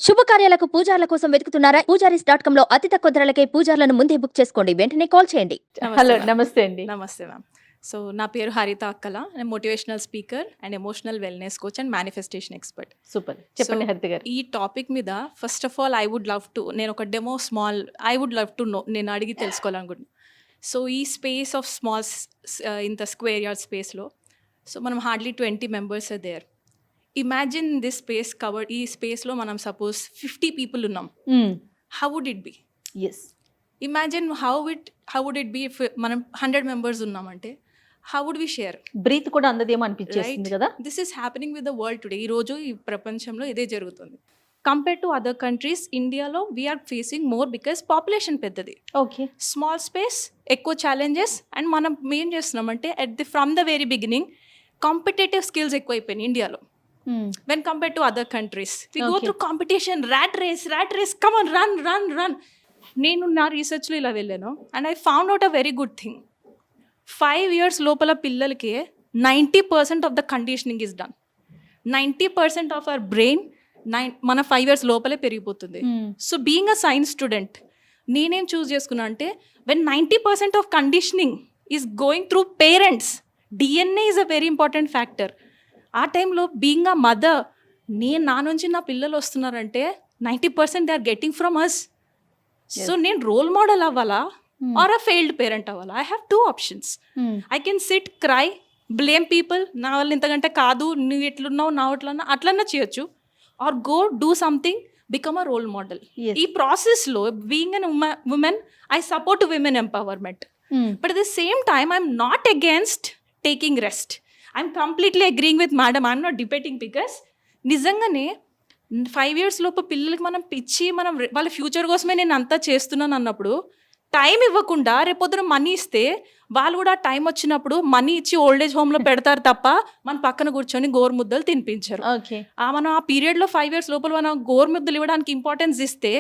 శుభకార్యాలకు పూజార్ల కోసం వెతుకుతున్నారా? పూజారీస్.com లో అతి తక్కువ ధరలకే పూజార్లను ముందే బుక్ చేసుకోండి. వెంటనే కాల్ చేయండి. హలో, నమస్తే అండి. నమస్తే మ్యామ్. సో నా పేరు హరిత అక్కల. నేను motivational speaker and emotional wellness coach and manifestation expert. Super, చెప్పండి హరిత గారు. ఈ టాపిక్ మీద ఫస్ట్ ఆఫ్ ఆల్ నేను ఒక demo I would love to know, నేను అడిగి తెలుసుకోవాలనుకుంటున్నాను. సో ఈ స్పేస్ ఆఫ్ ఇంత స్క్వేర్ యార్డ్ స్పేస్లో సో మనం hardly 20 members there. Imagine this space covered. ఈ స్పేస్లో మనం సపోజ్ 50 పీపుల్ ఉన్నాం. How would it be? Yes, imagine how would it be if మనం 100 మెంబర్స్ ఉన్నామంటే how would we share? Breath కూడా అందదేమో అనిపించేస్తుంది కదా. This is happening with the world today. ఈ రోజు ఈ ప్రపంచంలో ఇదే జరుగుతుంది. కంపేర్ టు అదర్ కంట్రీస్, ఇండియాలో we are facing more because population పెద్దది, ఓకే, స్మాల్ స్పేస్, ఎక్కువ ఛాలెంజెస్. అండ్ మనం ఏం చేస్తున్నామంటే from the very beginning competitive skills ఎక్కువైపోయినాయి ఇండియాలో. When compared to other countries, we go through competition, rat race, come on, run. నేను నా రీసెర్చ్లో ఇలా వెళ్ళాను and I found out a very good thing. 5 years లోపల పిల్లలకి 90% of the conditioning is done. 90% of our brain మన 5 years లోపలే పెరిగిపోతుంది. So being a science student నేనేం చూస్ చేసుకున్నా అంటే when 90% of conditioning is going through parents, DNA is a very important factor. ఆ టైంలో బీయింగ్ అ మదర్, నా నుంచి నా పిల్లలు వస్తున్నారంటే 90% they are getting from us. So నేను రోల్ మోడల్ అవ్వాలా ఆర్ అ ఫెయిల్డ్ పేరెంట్ అవ్వాలా? I have 2 options. I can sit, cry, blame people, నా వాళ్ళు ఇంతకంటే కాదు, నువ్వు ఎట్లున్నావు, నా అట్లన్నా చేయొచ్చు. Or go do something, become a role model. ఈ ప్రాసెస్లో being an women, I support women empowerment. But at the same time I'm not against taking rest. I'm completely agreeing with madam. I'm not debating because నిజంగానే 5 years లోపు పిల్లలకి మనం వాళ్ళ future కోసమే నేను అంతా చేస్తున్నాను అన్నప్పుడు టైం ఇవ్వకుండా రేపొద్దున మనీ ఇస్తే వాళ్ళు కూడా టైం వచ్చినప్పుడు మనీ ఇచ్చి ఓల్డేజ్ హోమ్లో పెడతారు తప్ప మన పక్కన కూర్చొని గోరు ముద్దలు తినిపించారు. మనం ఆ పీరియడ్లో 5 years లోపల మనం గోరు ముద్దలు ఇవ్వడానికి ఇంపార్టెన్స్ ఇస్తే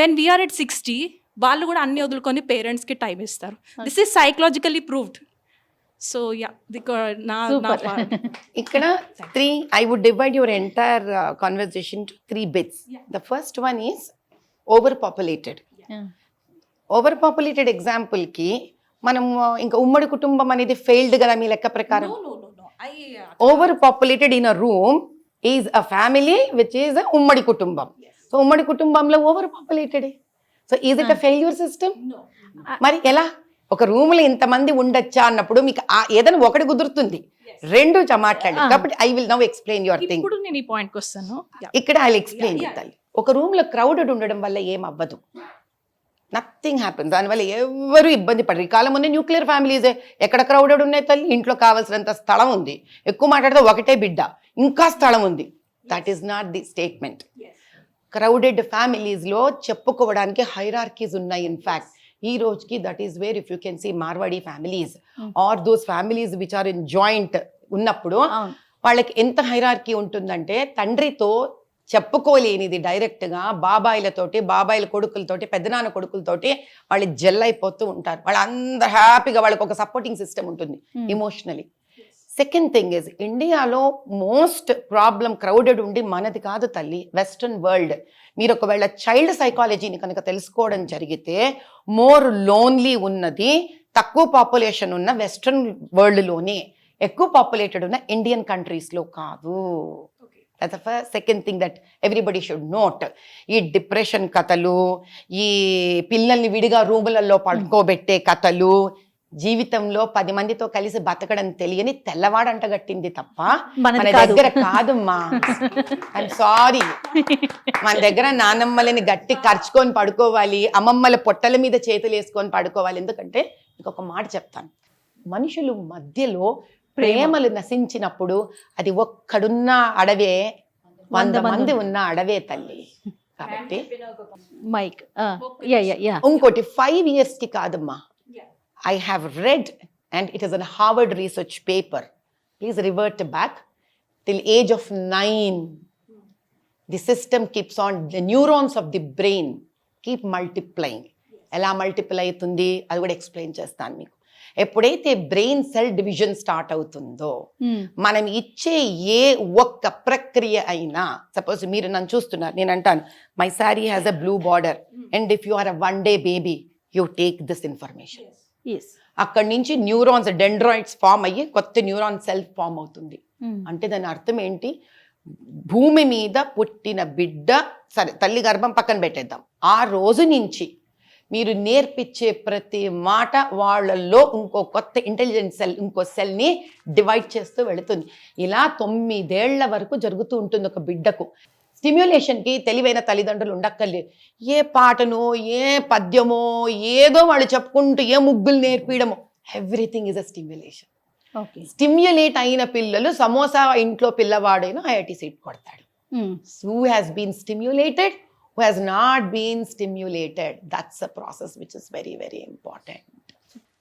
వెన్ వీఆర్ ఎట్ 60 వాళ్ళు కూడా అన్ని వదులుకొని పేరెంట్స్కి టైం ఇస్తారు. This is psychologically proved. So yeah, ikkada 3 I would divide your entire conversation to 3 bits. The first one is overpopulated. Overpopulated example ki మనం ఇంకా ఉమ్మడి కుటుంబం అనేది ఫెయిల్డ్ కదా మీ లెక్క ప్రకారం? Overpopulated in a room is a family which is a ఉమ్మడి కుటుంబం. సో ఉమ్మడి కుటుంబంలో overpopulated. So is it a failure system? మరి ఎలా? ఒక రూమ్లో ఇంతమంది ఉండొచ్చా అన్నప్పుడు మీకు ఏదైనా ఒకటి కుదురుతుంది, 2 మాట్లాడి. కాబట్టి I will now explain your thing. ఇప్పుడు నేను ఈ పాయింట్కి వస్తాను. ఇక్కడ ఐ విల్ ఎక్స్ప్లెయిన్ తల్లి. ఒక రూమ్లో క్రౌడెడ్ ఉండడం వల్ల ఏం అవ్వదు, నథింగ్ హ్యాపెన్. దానివల్ల ఎవరు ఇబ్బంది పడరు. ఈ కాలం ముందే న్యూక్లియర్ ఫ్యామిలీసే. ఎక్కడ క్రౌడెడ్ ఉన్నాయి తల్లి? ఇంట్లో కావాల్సినంత స్థలం ఉంది, ఎక్కువ మాట్లాడితే ఒకటే బిడ్డ, ఇంకా స్థలం ఉంది. That is not the statement. Crowded ఫ్యామిలీస్లో చెప్పుకోవడానికి హైరార్కీస్ ఉన్నాయి. ఇన్ఫ్యాక్ట్ ఈ రోజుకి that is where if you can see Marwari families are those families which are in joint ఉన్నప్పుడు వాళ్ళకి ఎంత హైరార్కీ ఉంటుందంటే తండ్రితో చెప్పుకోలేనిది డైరెక్ట్గా బాబాయిల కొడుకులతోటి, పెద్దనాన్న కొడుకులతోటి వాళ్ళు జెల్ అయిపోతూ ఉంటారు. వాళ్ళందరూ హ్యాపీగా, వాళ్ళకి ఒక సపోర్టింగ్ సిస్టమ్ ఉంటుంది ఇమోషనలీ. సెకండ్ థింగ్ ఇస్, ఇండియాలో మోస్ట్ ప్రాబ్లం క్రౌడెడ్ ఉండి మనది కాదు తల్లి, వెస్ట్రన్ వరల్డ్. మీరు ఒకవేళ చైల్డ్ సైకాలజీని కనుక తెలుసుకోవడం జరిగితే మోర్ లోన్లీ ఉన్నది తక్కువ పాపులేషన్ ఉన్న వెస్ట్రన్ వరల్డ్లోనే, ఎక్కువ పాపులేటెడ్ ఉన్న ఇండియన్ కంట్రీస్లో కాదు. That's the second thing that everybody should note. ఈ డిప్రెషన్ కథలు, ఈ పిల్లల్ని విడిగా రూములలో పడుకోబెట్టే కథలు, జీవితంలో 10 మందితో కలిసి బతకడం తెలియని తెల్లవాడంట గట్టింది తప్ప మన దగ్గర కాదమ్మా. I'm sorry. మన దగ్గర నానమ్మలని గట్టి ఖర్చుకొని పడుకోవాలి, అమ్మమ్మల పొట్టల మీద చేతులు వేసుకొని పడుకోవాలి. ఎందుకంటే ఇంకొక మాట చెప్తాను, మనుషులు మధ్యలో ప్రేమలు నశించినప్పుడు అది ఒక్కడున్న అడవే 100 మంది ఉన్న అడవే తల్లి. కాబట్టి మైక్ ఇంకోటి 5 years కి కాదమ్మా. I have read, and it is a Harvard research paper. Please revert back till age of 9. The system keeps on, the neurons of the brain keep multiplying. ఎలా మల్టిప్లై అవుతుంది అది కూడా ఎక్స్ప్లెయిన్ చేస్తాను మీకు. ఎప్పుడైతే బ్రెయిన్ సెల్ డివిజన్ స్టార్ట్ అవుతుందో మనం ఇచ్చే ఏ ఒక్క ప్రక్రియ అయినా, సపోజ్ మీరు నన్ను చూస్తున్నారు, నేను అంటాను my sari has a blue border and if you are a 1 day baby you take this information. అక్కడి నుంచి న్యూరాన్స్ డెండ్రాయిడ్స్ ఫామ్ అయ్యి కొత్త న్యూరాన్ సెల్ ఫామ్ అవుతుంది. అంటే దాని అర్థం ఏంటి, భూమి మీద పుట్టిన బిడ్డ, సరే తల్లి గర్భం పక్కన పెట్టేద్దాం, ఆ రోజు నుంచి మీరు నేర్పించే ప్రతి మాట వాళ్ళల్లో ఇంకో కొత్త ఇంటెలిజెన్స్ సెల్, ఇంకో సెల్ని డివైడ్ చేస్తూ వెళుతుంది. ఇలా 9 ఏళ్ల వరకు జరుగుతూ ఉంటుంది ఒక బిడ్డకు. స్టిమ్యులేషన్కి తెలివైన తల్లిదండ్రులు ఉండక్కర్లేదు. ఏ పాటనో ఏ పద్యమో ఏదో వాళ్ళు చెప్పుకుంటూ ఏ ముగ్గులు నేర్పించడమో, everything is a stimulation. Stimulate అయిన పిల్లలు సమోసా ఇంట్లో పిల్లవాడైనా ఐఐటి సీట్ కొడతాడు. Who has been stimulated, who has not been stimulated, that's a process which is very very important.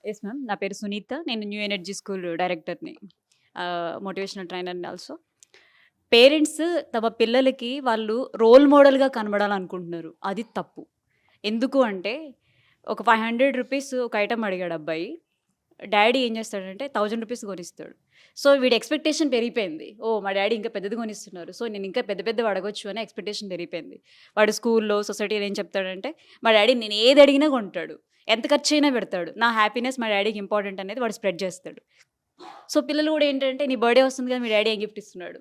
Yes ma'am, నా పేరు సునీత, నేను న్యూ ఎనర్జీ స్కూల్ డైరెక్టర్ని, మోటివేషనల్ ట్రైనర్ని ఆల్సో. పేరెంట్స్ తమ పిల్లలకి వాళ్ళు రోల్ మోడల్గా కనబడాలనుకుంటున్నారు, అది తప్పు. ఎందుకు అంటే ఒక 500 రూపీస్ ఒక ఐటమ్ అడిగాడు అబ్బాయి, డాడీ ఏం చేస్తాడంటే 1000 రూపీస్ కొనిస్తాడు. సో వీడి ఎక్స్పెక్టేషన్ పెరిగిపోయింది, ఓ మా డాడీ ఇంకా పెద్దది కొనిస్తున్నారు, సో నేను ఇంకా పెద్ద పెద్దవి అడగొచ్చు అనే ఎక్స్పెక్టేషన్ పెరిగిపోయింది. వాడు స్కూల్లో సొసైటీలో ఏం చెప్తాడంటే మా డాడీ నేను ఏది అడిగినా కొంటాడు, ఎంత ఖర్చు అయినా పెడతాడు, నా హ్యాపీనెస్ మా డాడీకి ఇంపార్టెంట్ అనేది వాడు స్ప్రెడ్ చేస్తాడు. సో పిల్లలు కూడా ఏంటంటే నీ బర్త్డే వస్తుంది కదా మీ డాడీ ఏం గిఫ్ట్ ఇస్తున్నాడు,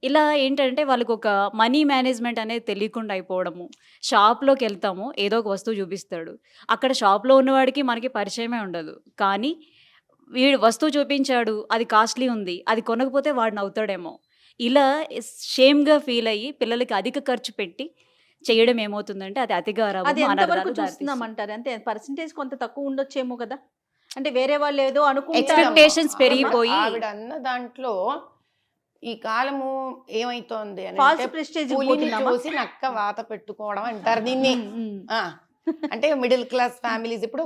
ఇలా ఏంటంటే వాళ్ళకి ఒక మనీ మేనేజ్మెంట్ అనేది తెలియకుండా అయిపోవడము. షాప్లోకి వెళ్తాము, ఏదో ఒక వస్తువు చూపిస్తాడు, అక్కడ షాప్లో ఉన్నవాడికి మనకి పరిచయమే ఉండదు, కానీ వీడు వస్తువు చూపించాడు, అది కాస్ట్లీ ఉంది, అది కొనకపోతే వాడు నవ్వుతాడేమో, ఇలా షేమ్గా ఫీల్ అయ్యి పిల్లలకి అధిక ఖర్చు పెట్టి చేయడం ఏమవుతుందంటే అది అతిగా అది ఎంతవరకు చూస్తున్నామంటారు? అంటే పర్సంటేజ్ కొంత తక్కువ ఉండొచ్చేమో కదా, అంటే వేరే వాళ్ళు ఏదో అనుకుంటారు, ఎక్స్పెక్టేషన్స్ పెరిగిపోయి. ఆవిడ అన్న దాంట్లో ఈ కాలము ఏమైతోంది ఫాల్స్ అంటే ప్రెస్టేజ్ పులిని చూసి నక్క వాత పెట్టుకోవడం అంటారు దీన్ని. అంటే మిడిల్ క్లాస్ ఫ్యామిలీస్ ఇప్పుడు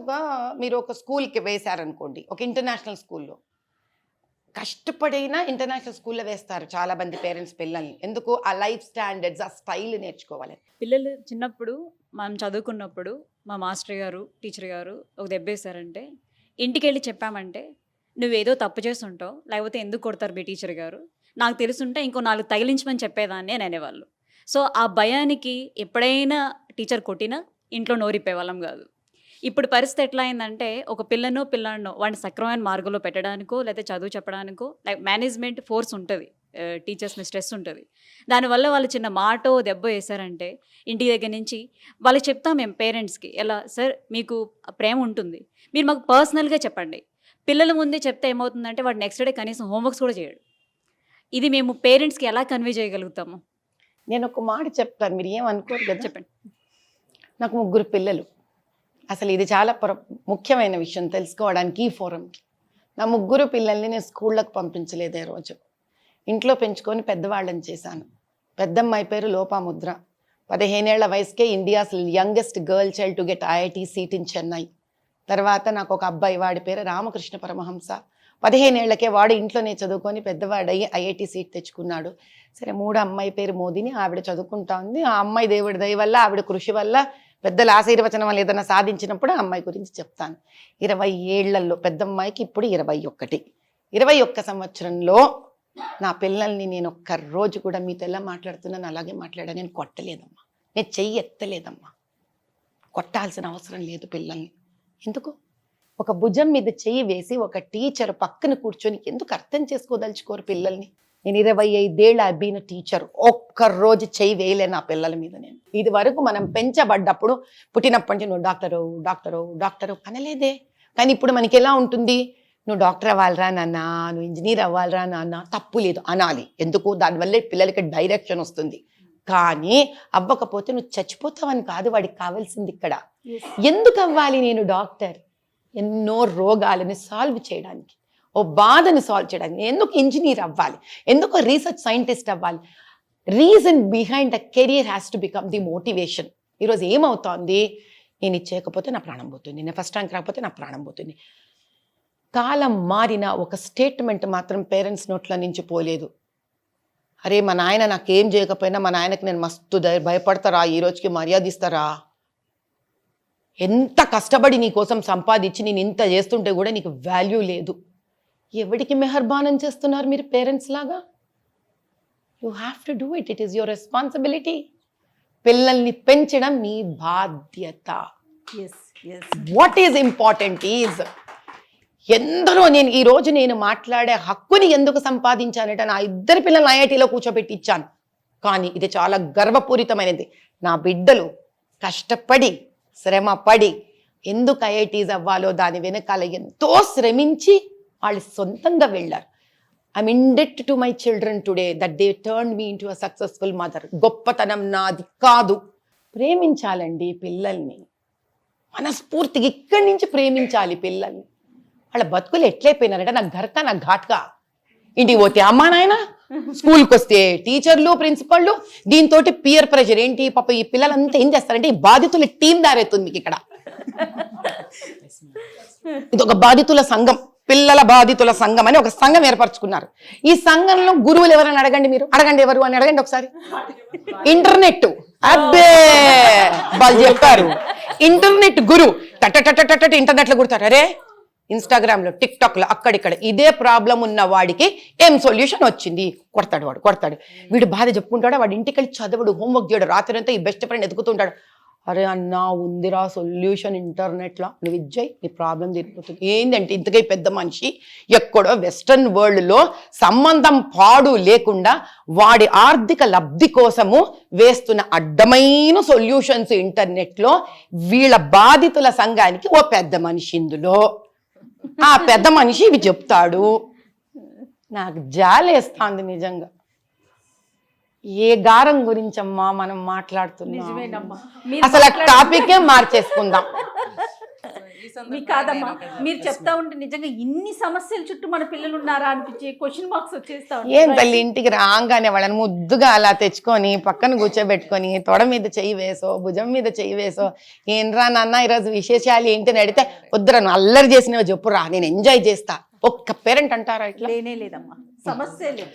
మీరు ఒక స్కూల్కి వేశారనుకోండి, ఒక ఇంటర్నేషనల్ స్కూల్లో, కష్టపడైనా ఇంటర్నేషనల్ స్కూల్లో వేస్తారు చాలా మంది పేరెంట్స్ పిల్లల్ని. ఎందుకు? ఆ లైఫ్ స్టాండర్డ్స్, ఆ స్టైల్ నేర్చుకోవాలి. పిల్లలు చిన్నప్పుడు మనం చదువుకున్నప్పుడు మా మాస్టర్ గారు టీచర్ గారు ఒక దెబ్బేశారంటే ఇంటికి వెళ్ళి చెప్పామంటే నువ్వేదో తప్పు చేస్తుంటావు, లేకపోతే ఎందుకు కొడతారు మీ టీచర్ గారు, నాకు తెలుసుంటే ఇంకో 4 తగిలించమని చెప్పేదాన్ని అని అనేవాళ్ళు. సో ఆ భయానికి ఎప్పుడైనా టీచర్ కొట్టినా ఇంట్లో నోరిప్పేవాళ్ళం కాదు. ఇప్పుడు పరిస్థితి ఎట్లా అయిందంటే ఒక పిల్లనో వాడిని సక్రమైన మార్గంలో పెట్టడానికో లేకపోతే చదువు చెప్పడానికో లైక్ మేనేజ్మెంట్ ఫోర్స్ ఉంటుంది, టీచర్స్ని స్ట్రెస్ ఉంటుంది. దానివల్ల వాళ్ళు చిన్న మాటో దెబ్బ వేశారంటే ఇంటి దగ్గర నుంచి వాళ్ళకి చెప్తాం మేము పేరెంట్స్కి, ఎలా సార్ మీకు ప్రేమ ఉంటుంది, మీరు మాకు పర్సనల్గా చెప్పండి. పిల్లల ముందే చెప్తే ఏమవుతుందంటే వాడు నెక్స్ట్ డే కనీసం హోంవర్క్స్ కూడా చేయడు. ఇది మేము పేరెంట్స్కి ఎలా కన్వే చేయగలుగుతాము? నేను ఒక మాట చెప్తాను, మీరు ఏమనుకోరు కదా. చెప్పండి. నాకు 3 పిల్లలు. అసలు ఇది చాలా ముఖ్యమైన విషయం తెలుసుకోవడానికి ఈ ఫోరంకి. నా 3 పిల్లల్ని నేను స్కూళ్ళకు పంపించలేదే రోజు, ఇంట్లో పెంచుకొని పెద్దవాళ్ళని చేశాను. పెద్దమ్మాయి పేరు లోపాముద్ర, 15 ఏళ్ల వయసుకే India's youngest girl child to get IIT seat in Chennai. తర్వాత నాకు ఒక అబ్బాయి, వాడి పేరు రామకృష్ణ పరమహంస, 15 ఏళ్లకే వాడు ఇంట్లోనే చదువుకొని పెద్దవాడయ్యి ఐఐటి సీట్ తెచ్చుకున్నాడు. సరే, 3 అమ్మాయి పేరు మోదిని, ఆవిడ చదువుకుంటా ఉంది. ఆ అమ్మాయి దేవుడి దయ వల్ల, ఆవిడ కృషి వల్ల, పెద్దల ఆశీర్వచనం వల్ల ఏదైనా సాధించినప్పుడు ఆ అమ్మాయి గురించి చెప్తాను. 20 ఏళ్లలో పెద్దమ్మాయికి ఇప్పుడు 21. 21 సంవత్సరంలో నా పిల్లల్ని నేను ఒక్క రోజు కూడా మీతో ఎలా మాట్లాడుతున్నాను అలాగే మాట్లాడా. నేను కొట్టలేదమ్మా, నేను చెయ్యి ఎత్తలేదమ్మా. కొట్టాల్సిన అవసరం లేదు పిల్లల్ని. ఎందుకు? ఒక భుజం మీద చెయ్యి వేసి ఒక టీచర్ పక్కన కూర్చొని ఎందుకు అర్థం చేసుకోదలుచుకోరు పిల్లల్ని? నేను 25 ఏళ్ళు అబ్బిన టీచర్, ఒక్కరోజు చెయ్యి వేయలే నా పిల్లల మీద. నేను ఇది వరకు మనం పెంచబడ్డప్పుడు పుట్టినప్పటి నుంచి నువ్వు డాక్టరు అనలేదే. కానీ ఇప్పుడు మనకి ఎలా ఉంటుంది? నువ్వు డాక్టర్ అవ్వాలరా నాన్న, నువ్వు ఇంజనీర్ అవ్వాలరా నాన్న, తప్పు లేదు అనాలి. ఎందుకు? దానివల్లే పిల్లలకి డైరెక్షన్ వస్తుంది. కానీ అవ్వకపోతే నువ్వు చచ్చిపోతావని కాదు వాడికి కావాల్సింది ఇక్కడ. ఎందుకు అవ్వాలి నేను డాక్టర్? ఎన్నో రోగాలని సాల్వ్ చేయడానికి, ఓ బాధని సాల్వ్ చేయడానికి. ఎందుకు ఇంజనీర్ అవ్వాలి? ఎందుకు రీసెర్చ్ సైంటిస్ట్ అవ్వాలి? Reason behind the career has to become the motivation. ఈరోజు ఏమవుతోంది? నేను ఇది చేయకపోతే నా ప్రాణం పోతుంది, నేను ఫస్ట్ ర్యాంక్ రాకపోతే నా ప్రాణం పోతుంది. కాలం మారిన ఒక స్టేట్మెంట్ మాత్రం పేరెంట్స్ నోట్ల నుంచి పోలేదు. అరే మా నాయన నాకేం చేయకపోయినా మా నాయనకి నేను మస్తు భయపడతారా, ఈ రోజుకి మర్యాద ఇస్తారా? ఎంత కష్టపడి నీ కోసం సంపాదించి నేను ఇంత చేస్తుంటే కూడా నీకు వాల్యూ లేదు. ఎవడికి మెహర్బానం చేస్తున్నారు మీరు పేరెంట్స్ లాగా? You have to do it. It is your responsibility. పిల్లల్ని పెంచడం మీ బాధ్యత. వాట్ ఈజ్ ఇంపార్టెంట్ ఈజ్, ఎందరో నేను మాట్లాడే హక్కుని ఎందుకు సంపాదించానంటే నా 2 పిల్లల్ని ఐఐటీలో కూర్చోబెట్టి ఇచ్చాను. కానీ ఇది చాలా గర్వపూరితమైనది. నా బిడ్డలు కష్టపడి శ్రమపడి ఎందుకు ఐఐటీస్ అవ్వాలో దాని వెనకాల ఎంతో శ్రమించి వాళ్ళు సొంతంగా వెళ్ళారు. I'm indent to my children today that they turn me into a successful mother. గొప్పతనం నాది కాదు. ప్రేమించాలండి పిల్లల్ని, మనస్ఫూర్తిగా ఇక్కడి నుంచి ప్రేమించాలి పిల్లల్ని. వాళ్ళ బతుకులు ఎట్లయిపోయినారంటే నాకు ఘర్కా నాకు ఘాట్గా. ఇంటికి పోతే అమ్మా నాయన, స్కూల్కి వస్తే టీచర్లు ప్రిన్సిపళ్ళు, దీంతో పియర్ ప్రెషర్. ఏంటి పాప ఈ పిల్లలంతా ఏం చేస్తారంటే ఈ బాధితుల టీం దారెత్తుంది మీకు ఇక్కడ. ఇది ఒక బాధితుల సంఘం, పిల్లల బాధితుల సంఘం అని ఒక సంఘం ఏర్పరచుకున్నారు. ఈ సంఘంలో గురువులు ఎవరని అడగండి, మీరు అడగండి ఎవరు అని అడగండి ఒకసారి. ఇంటర్నెట్, అబ్బే వాళ్ళు చెప్పారు ఇంటర్నెట్ గురు టట ఇంటర్నెట్ లో కుడతారు. అరే ఇన్స్టాగ్రామ్ లో టిక్ టాక్ లో అక్కడిక్కడ ఇదే ప్రాబ్లం ఉన్న వాడికి ఏం సొల్యూషన్ వచ్చింది, కొడతాడు. వీడు బాధ చెప్పుకుంటాడు, వాడి ఇంటికి వెళ్ళి చదవడు, హోంవర్క్ చేయడు, రాత్రి అంతా ఈ బెస్ట్ ఫ్రెండ్ ఎదుగుతుంటాడు. అరే అన్నా ఉందిరా సొల్యూషన్ ఇంటర్నెట్లో, నువ్వు ఇజ్జాయి నీ ప్రాబ్లం తీరిపోతుంది. ఏంటంటే ఇంతకై పెద్ద మనిషి ఎక్కడో వెస్టర్న్ వరల్డ్లో సంబంధం పాడు లేకుండా వాడి ఆర్థిక లబ్ధి కోసము వేస్తున్న అడ్డమైన సొల్యూషన్స్ ఇంటర్నెట్లో. వీళ్ళ బాధితుల సంఘానికి ఓ పెద్ద మనిషి ఇందులో, ఆ పెద్ద మనిషి ఇవి చెప్తాడు. నాకు జాలేస్తాంది నిజంగా. ఏ గారం గురించమ్మా మనం మాట్లాడుతున్నాం? అసలు టాపికే మార్చేసుకుందాం. మీకు కాదమ్మా, మీరు చెప్తా ఉంటే నిజంగా ఇన్ని సమస్యల చుట్టూ మన పిల్లలు ఉన్నారా అనిపించే క్వశ్చన్ మార్క్స్ వచ్చేస్తా ఉంటాయి. ఏం తల్లి, ఇంటికి రాగానే వాళ్ళని ముద్దుగా అలా తెచ్చుకొని పక్కన కూర్చోబెట్టుకొని తొడ మీద చెయ్యి వేసో భుజం మీద చెయ్యి వేసో, ఏంట్రా నాన్న ఈరోజు విశేషాలు ఏంటి అని అడిగితే వద్దురా నువ్వు అల్లరి చేసినవి చెప్పురా నేను ఎంజాయ్ చేస్తా. ఒక్క పేరెంట్ అంటారా ఇట్లా? లేనే లేదమ్మా, సమస్య లేదు.